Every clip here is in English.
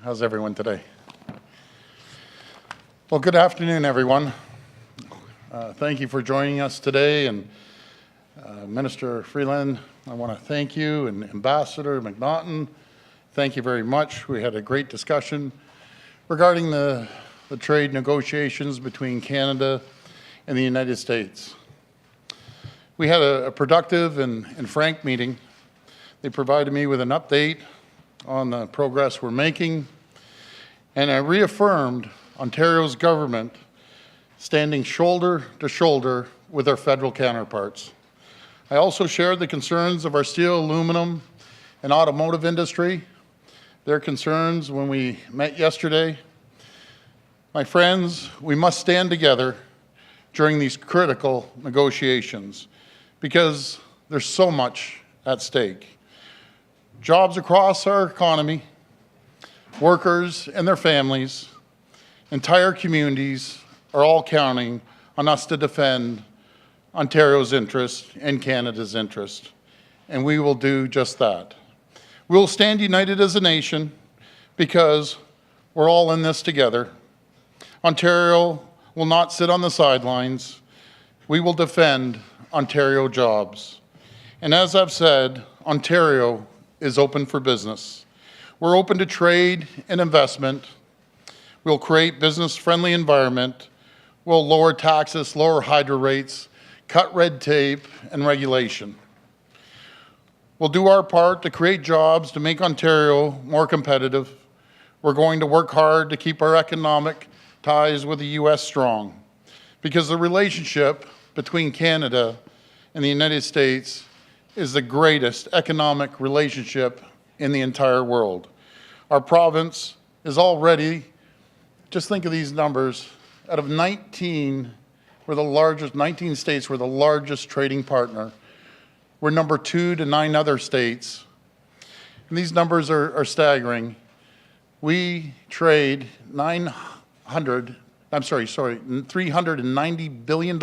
How's everyone today? Well, good afternoon, everyone. Thank you for joining us today. And Minister Freeland, I want to thank you, and Ambassador McNaughton, thank you very much. We had a great discussion regarding the trade negotiations between Canada and the United States. We had a productive and frank meeting. They provided me with an update on the progress we're making, and I reaffirmed Ontario's government standing shoulder to shoulder with our federal counterparts. I also shared the concerns of our steel, aluminum, and automotive industry, their concerns when we met yesterday. My friends, we must stand together during these critical negotiations because there's so much at stake. Jobs across our economy, workers and their families, entire communities are all counting on us to defend Ontario's interest and Canada's interest, and we will do just that. We will stand united as a nation because we're all in this together. Ontario will not sit on the sidelines. We will defend Ontario jobs. And as I've said, Ontario is open for business. We're open to trade and investment. We'll create business-friendly environment. We'll lower taxes, lower hydro rates, cut red tape and regulation. We'll do our part to create jobs to make Ontario more competitive. We're going to work hard to keep our economic ties with the U.S. strong, because the relationship between Canada and the United States is the greatest economic relationship in the entire world. Our province is already, just think of these numbers, out of 19, we're the largest, 19 states, we're the largest trading partner. We're number 2 to 9 other states. And these numbers are staggering. We trade $390 billion.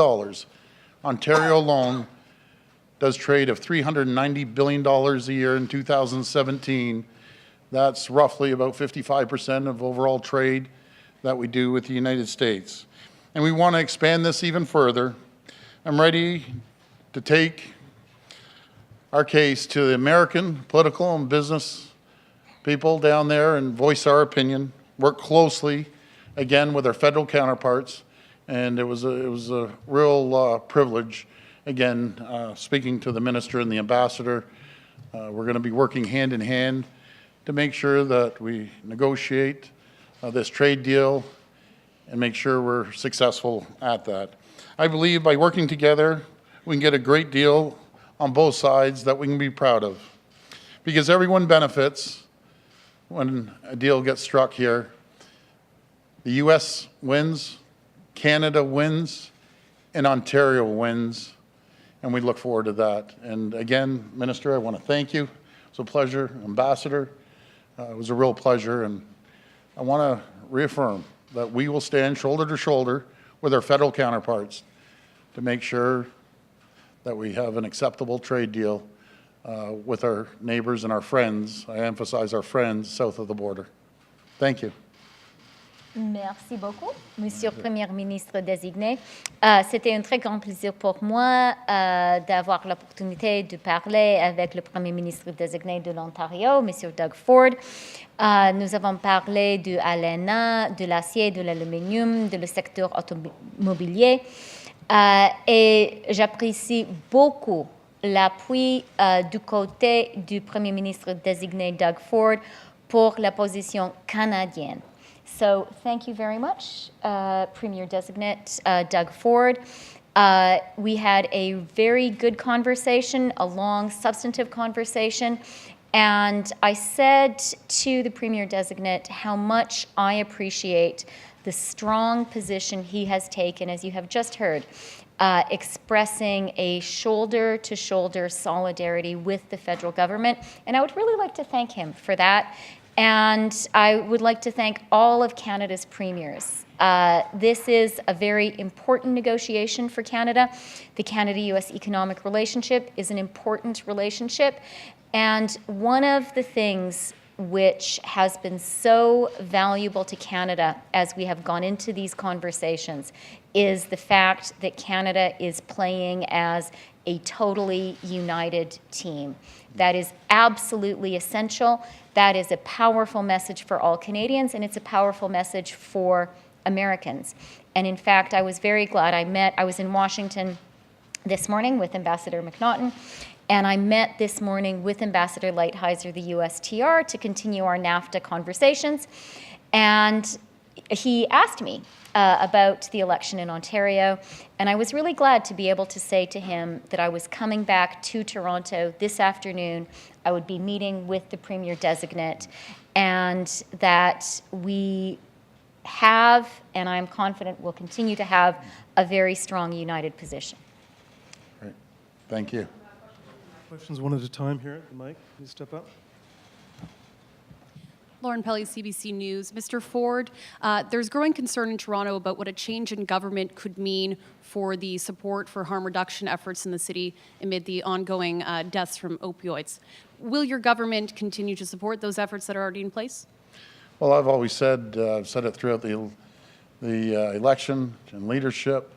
Ontario alone does trade of $390 billion a year in 2017. That's roughly about 55% of overall trade that we do with the United States. And we want to expand this even further. I'm ready to take our case to the American political and business people down there and voice our opinion, work closely, again, with our federal counterparts. And it was a real privilege, again, speaking to the minister and the ambassador. We're going to be working hand in hand to make sure that we negotiate this trade deal and make sure we're successful at that. I believe by working together, we can get a great deal on both sides that we can be proud of, because everyone benefits when a deal gets struck here. The U.S. wins, Canada wins, and Ontario wins, and we look forward to that. And again, Minister, I want to thank you. It was a pleasure. Ambassador, it was a real pleasure, and I want to reaffirm that we will stand shoulder to shoulder with our federal counterparts to make sure that we have an acceptable trade deal with our neighbors and our friends. I emphasize our friends south of the border. Thank you. Merci beaucoup, Monsieur le Premier ministre désigné. C'était un très grand plaisir pour moi d'avoir l'opportunité de parler avec le Premier ministre désigné de l'Ontario, Monsieur Doug Ford. Nous avons parlé de l'ALENA, de l'acier, de l'aluminium, de le secteur automobilier. Et j'apprécie beaucoup l'appui du côté du Premier ministre désigné Doug Ford pour la position canadienne. So thank you very much, Premier-Designate Doug Ford. We had a very good conversation, a long, substantive conversation, and I said to the Premier-Designate how much I appreciate the strong position he has taken, as you have just heard, expressing a shoulder-to-shoulder solidarity with the federal government, and I would really like to thank him for that. And I would like to thank all of Canada's premiers. This is a very important negotiation for Canada. The Canada-US economic relationship is an important relationship. And one of the things which has been so valuable to Canada as we have gone into these conversations, is the fact that Canada is playing as a totally united team. That is absolutely essential. That is a powerful message for all Canadians, and it's a powerful message for Americans. And in fact, I was very glad I was in Washington this morning with Ambassador McNaughton, and I met this morning with Ambassador Lighthizer, the USTR, to continue our NAFTA conversations. And he asked me about the election in Ontario, and I was really glad to be able to say to him that I was coming back to Toronto this afternoon. I would be meeting with the Premier-Designate, and that we have, and I'm confident will continue to have, a very strong united position. Great. Thank you. Questions one at a time here at the mic. Please step up. Lauren Pelly, CBC News. Mr. Ford, there's growing concern in Toronto about what a change in government could mean for the support for harm reduction efforts in the city amid the ongoing deaths from opioids. Will your government continue to support those efforts that are already in place? Well, I've always said, I've said it throughout the election and leadership,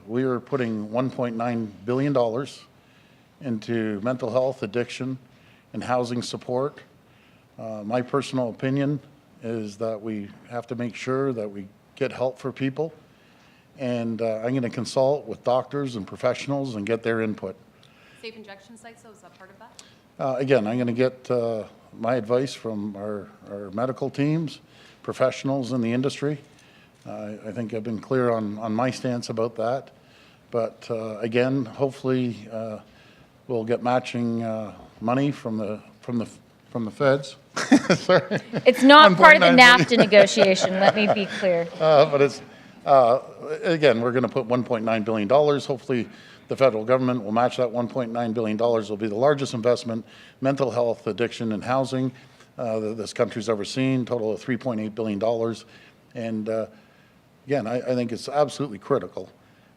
we are putting $1.9 billion into mental health, addiction, and housing support. My personal opinion is that we have to make sure that we get help for people, and I'm going to consult with doctors and professionals and get their input. Safe injection sites, though, is that part of that? Again, I'm going to get my advice from our medical teams, professionals in the industry. I think I've been clear on my stance about that. But again, hopefully we'll get matching money from the feds. Sorry. It's not part of the NAFTA negotiation, let me be clear. But it's, again, we're going to put $1.9 billion. Hopefully the federal government will match that $1.9 billion. It'll be the largest investment, mental health, addiction, and housing this country's ever seen, total of $3.8 billion. And again, I think it's absolutely critical.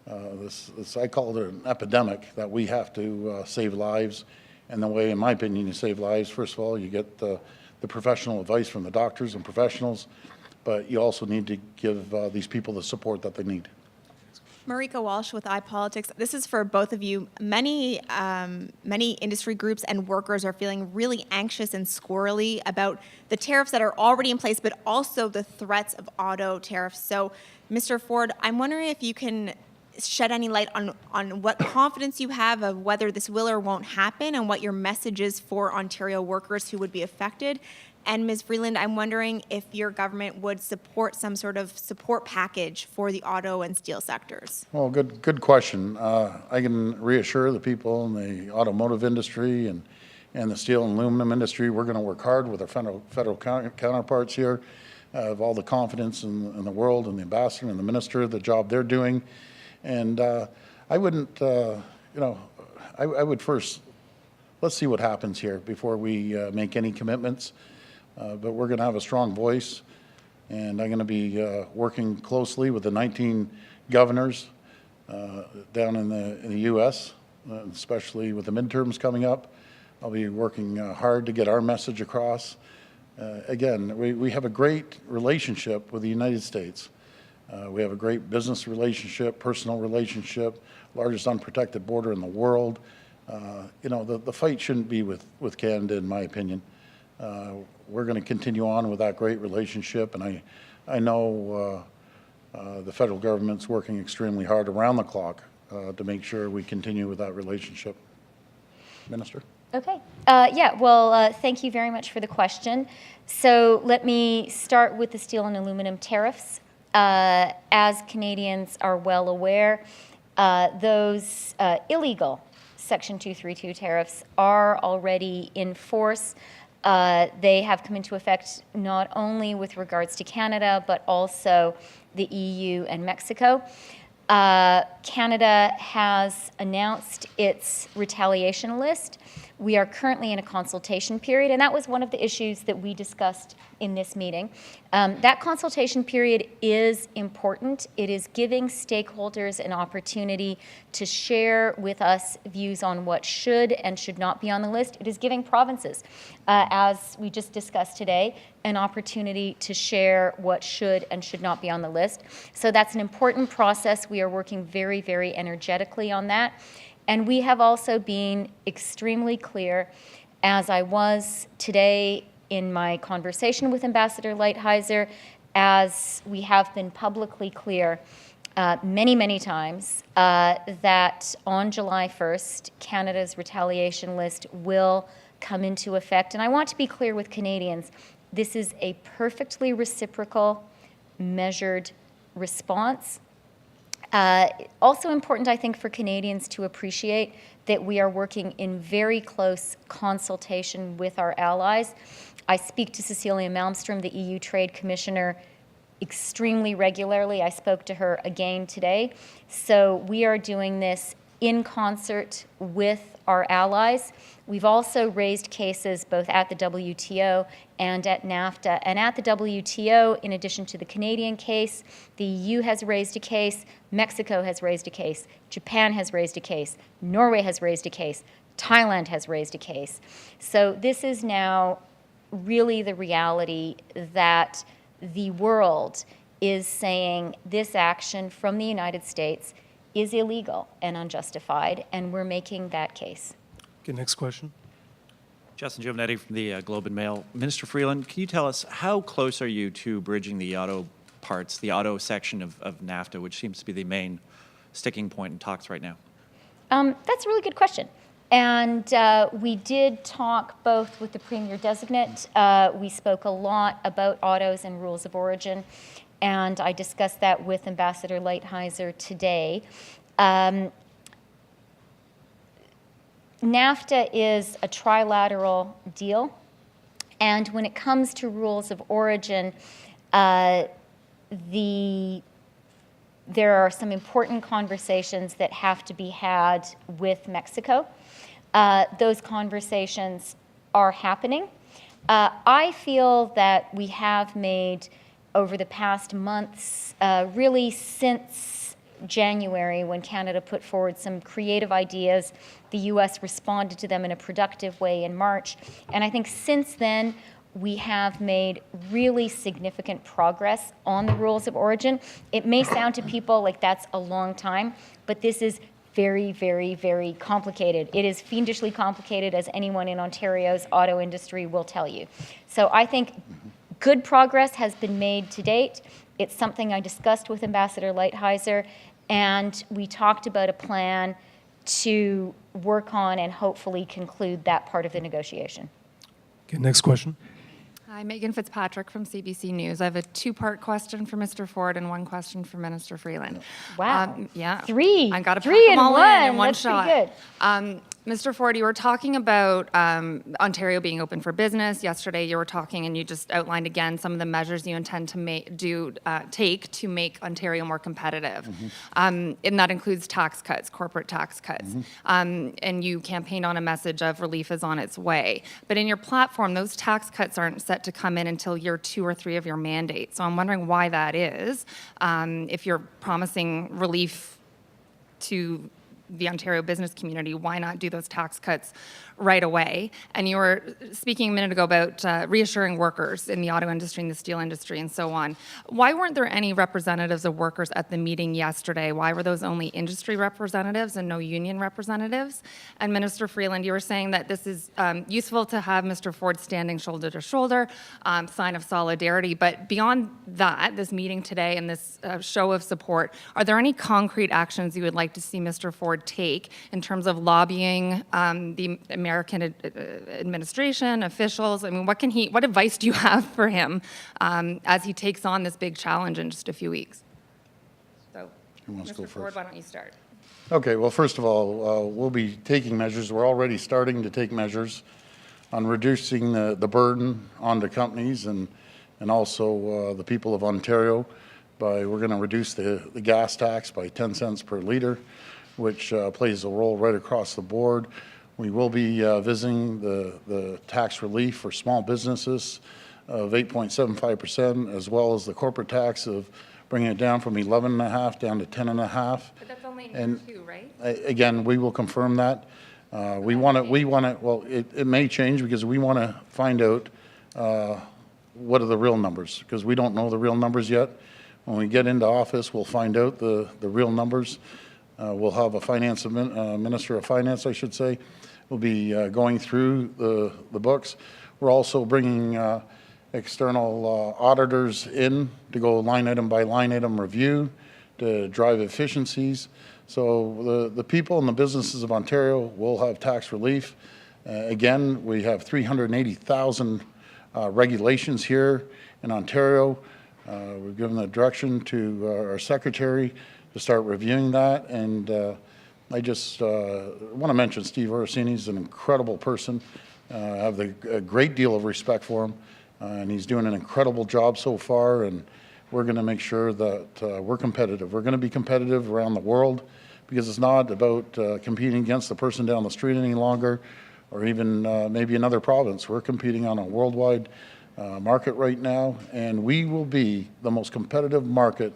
I call it an epidemic that we have to save lives. And the way, in my opinion, you save lives, first of all, you get the professional advice from the doctors and professionals, but you also need to give these people the support that they need. Marika Walsh with iPolitics. This is for both of you. Many industry groups and workers are feeling really anxious and squirrely about the tariffs that are already in place, but also the threats of auto tariffs. So, Mr. Ford, I'm wondering if you can shed any light on what confidence you have of whether this will or won't happen and what your message is for Ontario workers who would be affected. And Ms. Freeland, I'm wondering if your government would support some sort of support package for the auto and steel sectors. Well, good question. I can reassure the people in the automotive industry and the steel and aluminum industry, we're going to work hard with our federal counterparts here. I have all the confidence in the world and the ambassador and the minister, the job they're doing. And I wouldn't, I would first, let's see what happens here before we make any commitments. But we're going to have a strong voice, and I'm going to be working closely with the 19 governors down in the U.S., especially with the midterms coming up. I'll be working hard to get our message across. Again, we have a great relationship with the United States. We have a great business relationship, personal relationship, largest unprotected border in the world. The fight shouldn't be with Canada, in my opinion. We're going to continue on with that great relationship, and I know the federal government's working extremely hard around the clock to make sure we continue with that relationship. Minister? Okay. Thank you very much for the question. So let me start with the steel and aluminum tariffs. As Canadians are well aware, those illegal Section 232 tariffs are already in force. They have come into effect not only with regards to Canada, but also the EU and Mexico. Canada has announced its retaliation list. We are currently in a consultation period, and that was one of the issues that we discussed in this meeting. That consultation period is important. It is giving stakeholders an opportunity to share with us views on what should and should not be on the list. It is giving provinces, as we just discussed today, an opportunity to share what should and should not be on the list. So that's an important process. We are working very, very energetically on that. And we have also been extremely clear, as I was today in my conversation with Ambassador Lighthizer, as we have been publicly clear many, many times, that on July 1st, Canada's retaliation list will come into effect. And I want to be clear with Canadians, this is a perfectly reciprocal, measured response. Also important, I think, for Canadians to appreciate that we are working in very close consultation with our allies. I speak to Cecilia Malmström, the EU Trade Commissioner, extremely regularly. I spoke to her again today. So we are doing this in concert with our allies. We've also raised cases both at the WTO and at NAFTA. And at the WTO, in addition to the Canadian case, the EU has raised a case, Mexico has raised a case, Japan has raised a case, Norway has raised a case, Thailand has raised a case. So this is now really the reality that the world is saying this action from the United States is illegal and unjustified, and we're making that case. Okay, next question. Justin Giovanetti from the Globe and Mail. Minister Freeland, can you tell us how close are you to bridging the auto parts, the auto section of NAFTA, which seems to be the main sticking point in talks right now? That's a really good question. And we did talk both with the Premier-Designate. We spoke a lot about autos and rules of origin, and I discussed that with Ambassador Lighthizer today. NAFTA is a trilateral deal, and when it comes to rules of origin, there are some important conversations that have to be had with Mexico. Those conversations are happening. I feel that we have made, over the past months, really since January, when Canada put forward some creative ideas, the U.S. responded to them in a productive way in March. And I think since then, we have made really significant progress on the rules of origin. It may sound to people like that's a long time, but this is very, very, very complicated. It is fiendishly complicated, as anyone in Ontario's auto industry will tell you. So I think good progress has been made to date. It's something I discussed with Ambassador Lighthizer, and we talked about a plan to work on and hopefully conclude that part of the negotiation. Okay, next question. Hi, Megan Fitzpatrick from CBC News. I have a two-part question for Mr. Ford and one question for Minister Freeland. Wow. Yeah. Three. I got to Three pack them in all one. in one That's shot. pretty good. Mr. Ford, you were talking about Ontario being open for business. Yesterday, you were talking, and you just outlined again some of the measures you intend to take to make Ontario more competitive, and that includes tax cuts, corporate tax cuts. And you campaigned on a message of relief is on its way. But in your platform, those tax cuts aren't set to come in until year 2 or 3 of your mandate. So I'm wondering why that is. If you're promising relief to the Ontario business community, why not do those tax cuts right away? And you were speaking a minute ago about reassuring workers in the auto industry and the steel industry and so on. Why weren't there any representatives of workers at the meeting yesterday? Why were those only industry representatives and no union representatives? And Minister Freeland, you were saying that this is useful to have Mr. Ford standing shoulder to shoulder, sign of solidarity. But beyond that, this meeting today and this show of support, are there any concrete actions you would like to see Mr. Ford take in terms of lobbying the American administration, officials? I mean, what advice do you have for him as he takes on this big challenge in just a few weeks? So, Who wants to go Mr. Ford, first? why don't you start? Okay, well, first of all, we'll be taking measures. We're already starting to take measures on reducing the burden onto companies and also the people of Ontario. we're going to reduce the gas tax by 10 cents per liter, which plays a role right across the board. We will be visiting the tax relief for small businesses of 8.75%, as well as the corporate tax of bringing it down from 11.5 down to 10.5. But that's only in And year two, right? again, we will confirm that. We want to, well, it may change because we want to find out what are the real numbers, because we don't know the real numbers yet. When we get into office, we'll find out the real numbers. We'll have a Minister of Finance, I should say. We'll be going through the books. We're also bringing external auditors in to go line item by line item review to drive efficiencies. So the people and the businesses of Ontario will have tax relief. Again, we have 380,000 regulations here in Ontario. We've given the direction to our secretary to start reviewing that. And I just want to mention Steve Orsini is an incredible person. I have a great deal of respect for him. And he's doing an incredible job so far, and we're going to make sure that we're competitive. We're going to be competitive around the world, because it's not about competing against the person down the street any longer, or even maybe another province. We're competing on a worldwide market right now, and we will be the most competitive market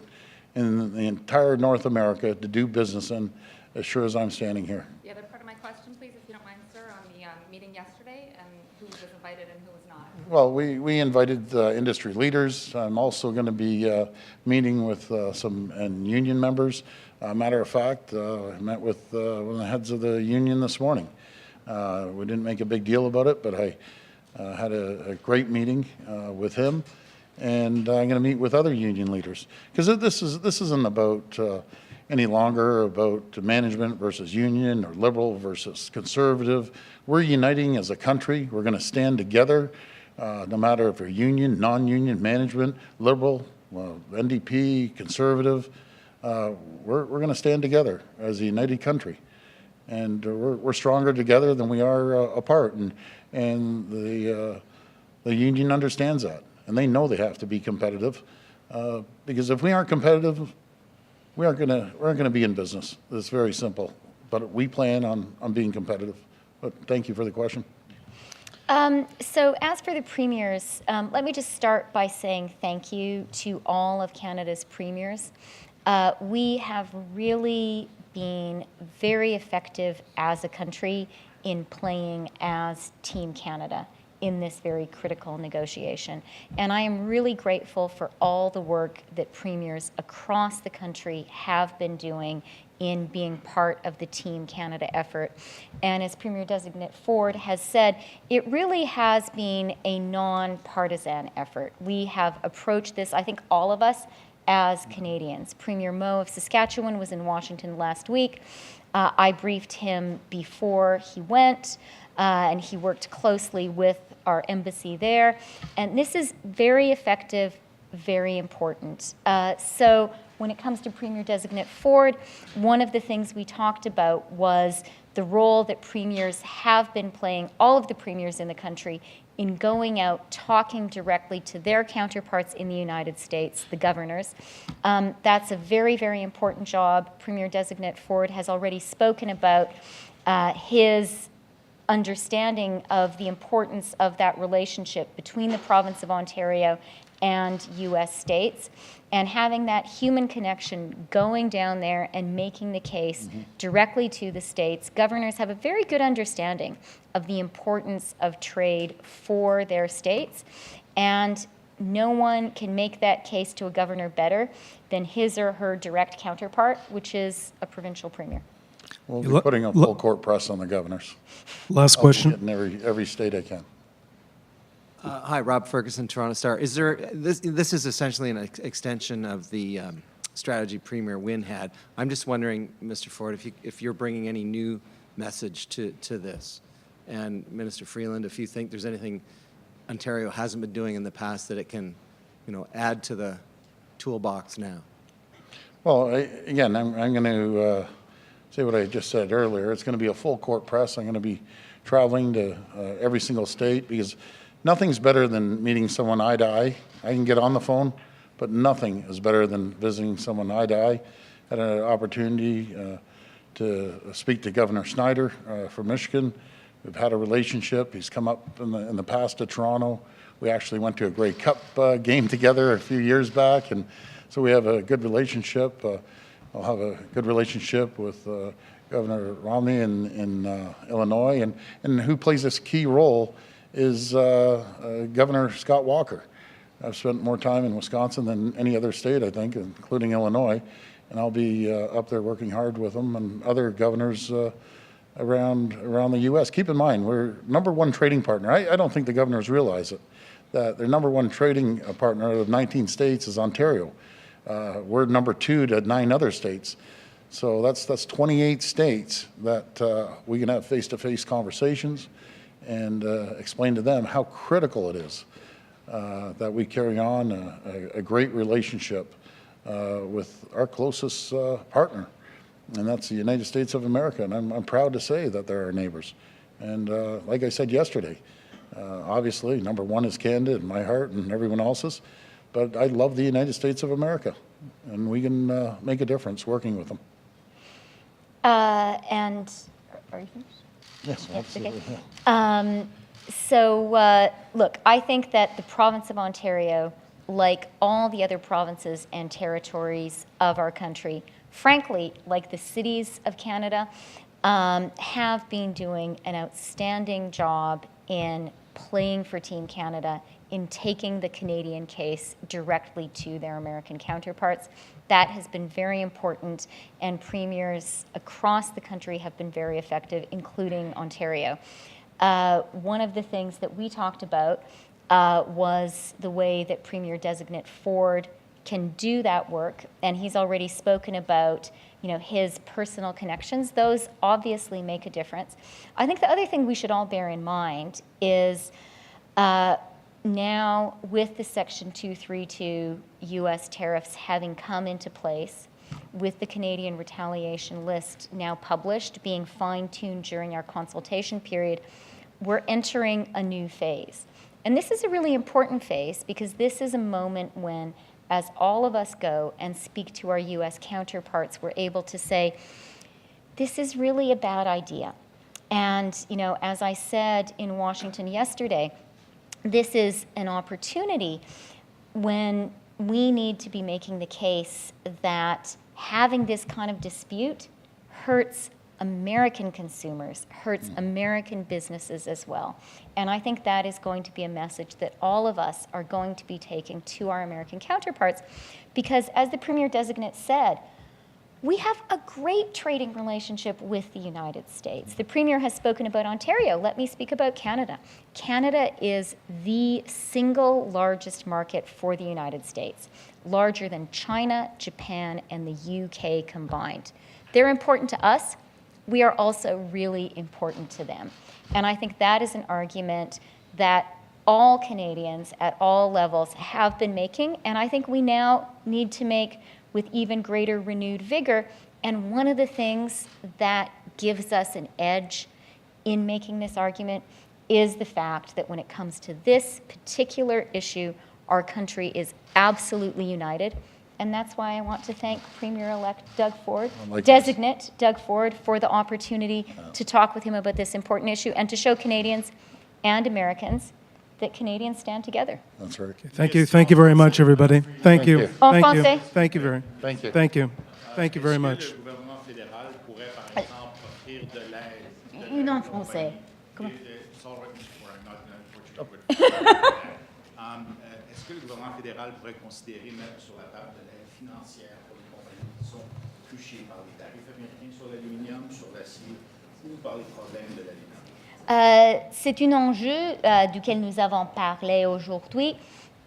in the entire North America to do business in, as sure as I'm standing here. The other part of my question, please, if you don't mind, sir, on the meeting yesterday and who was invited and who was not. Well, we invited industry leaders. I'm also going to be meeting with some union members. Matter of fact, I met with one of the heads of the union this morning. We didn't make a big deal about it, but I had a great meeting with him, and I'm going to meet with other union leaders, because this isn't about any longer about management versus union or liberal versus conservative. We're uniting as a country. We're going to stand together. No matter if you're union, non-union, management, liberal, NDP, conservative, we're going to stand together as a united country, and we're stronger together than we are apart. And the union understands that, and they know they have to be competitive, because if we aren't competitive, we aren't going to be in business. It's very simple, but we plan on being competitive. But thank you for the question. So as for the premiers, let me just start by saying thank you to all of Canada's premiers. We have really been very effective as a country in playing as Team Canada in this very critical negotiation. And I am really grateful for all the work that premiers across the country have been doing in being part of the Team Canada effort. And as Premier-Designate Ford has said, it really has been a non-partisan effort. We have approached this, I think all of us, as Canadians. Premier Moe of Saskatchewan was in Washington last week. I briefed him before he went, and he worked closely with our embassy there. And this is very effective, very important. So when it comes to Premier-Designate Ford, one of the things we talked about was the role that premiers have been playing, all of the premiers in the country, in going out, talking directly to their counterparts in the United States, the governors. That's a very, very important job. Premier-Designate Ford has already spoken about his understanding of the importance of that relationship between the province of Ontario and U.S. states, and having that human connection, going down there and making the case directly to the states. Governors have a very good understanding of the importance of trade for their states, and no one can make that case to a governor better than his or her direct counterpart, which is a provincial premier. We'll be putting a full court press on the governors. Last I'll be question. getting every state I can. Hi, Rob Ferguson, Toronto Star. Is there this is essentially an extension of the strategy Premier Wynne had. I'm just wondering, Mr. Ford, if you're bringing any new message to this, and Minister Freeland, if you think there's anything Ontario hasn't been doing in the past that it can, add to the toolbox now. Well, again, I'm going to say what I just said earlier. It's going to be a full court press. I'm going to be traveling to every single state, because nothing's better than meeting someone eye to eye. I can get on the phone, but nothing is better than visiting someone eye to eye. Had an opportunity to speak to Governor Snyder from Michigan. We've had a relationship. He's come up in the past to Toronto. We actually went to a Grey Cup game together a few years back, and so we have a good relationship. I'll have a good relationship with Governor Romney in Illinois, and who plays this key role is Governor Scott Walker. I've spent more time in Wisconsin than any other state, I think, including Illinois, and I'll be up there working hard with him and other governors around the U.S. Keep in mind, we're #1 trading partner. I don't think the governors realize it, that their #1 trading partner out of 19 states is Ontario. We're #2 to 9 other states. So that's 28 states that we can have face-to-face conversations and explain to them how critical it is that we carry on a great relationship with our closest partner, and that's the United States of America. And I'm proud to say that they're our neighbors. And like I said yesterday, obviously #1 is Canada in my heart and everyone else's, but I love the United States of America, and we can make a difference working with them. And are you finished? Yes, absolutely. Okay. So, look, I think that the province of Ontario, like all the other provinces and territories of our country, frankly, like the cities of Canada, have been doing an outstanding job in playing for Team Canada, in taking the Canadian case directly to their American counterparts. That has been very important, and premiers across the country have been very effective, including Ontario. One of the things that we talked about was the way that Premier-Designate Ford can do that work, and he's already spoken about, his personal connections. Those obviously make a difference. I think the other thing we should all bear in mind is now with the Section 232 U.S. tariffs having come into place, with the Canadian retaliation list now published, being fine-tuned during our consultation period, we're entering a new phase. And this is a really important phase because this is a moment when, as all of us go and speak to our U.S. counterparts, we're able to say, this is really a bad idea. And, as I said in Washington yesterday, this is an opportunity when we need to be making the case that having this kind of dispute hurts American consumers, hurts American businesses as well. And I think that is going to be a message that all of us are going to be taking to our American counterparts, because as the Premier-Designate said, we have a great trading relationship with the United States. The Premier has spoken about Ontario. Let me speak about Canada. Canada is the single largest market for the United States, larger than China, Japan, and the UK combined. They're important to us. We are also really important to them. And I think that is an argument that all Canadians at all levels have been making, and I think we now need to make with even greater renewed vigor. And one of the things that gives us an edge in making this argument is the fact that when it comes to this particular issue, our country is absolutely united. And that's why I want to thank Premier-elect Doug Ford, Designate Doug Ford, for the opportunity to talk with him about this important issue and to show Canadians and Americans that Canadians stand together. That's right. Thank you. Thank you very much, everybody. Thank you. you. En Thank you. français. Thank you very. Thank you. Thank you. Thank you very much. Le gouvernement fédéral pourrait, par exemple, offrir de l'aide. Une en français. Comment? Est-ce que le gouvernement fédéral pourrait considérer mettre sur la table de l'aide financière pour les compagnies qui sont touchées par les tarifs américains sur l'aluminium, sur l'acier, ou par les problèmes de l'aluminium? C'est un enjeu duquel nous avons parlé aujourd'hui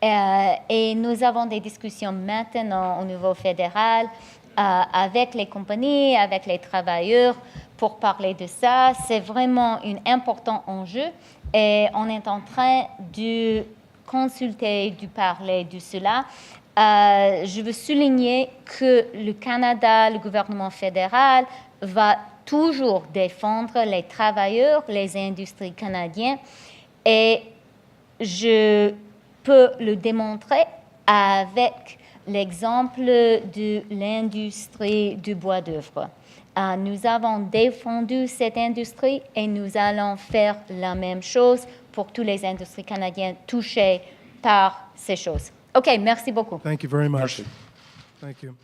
et nous avons des discussions maintenant au niveau fédéral avec les compagnies, avec les travailleurs pour parler de ça. C'est vraiment un important enjeu et on est en train de consulter, de parler de cela. Je veux souligner que le Canada, le gouvernement fédéral, va toujours défendre les travailleurs, les industries canadiennes, et je peux le démontrer avec l'exemple de l'industrie du bois d'œuvre. Nous avons défendu cette industrie et nous allons faire la même chose pour toutes les industries canadiennes touchées par ces choses. OK, merci beaucoup. Thank you very much. Merci. Thank you.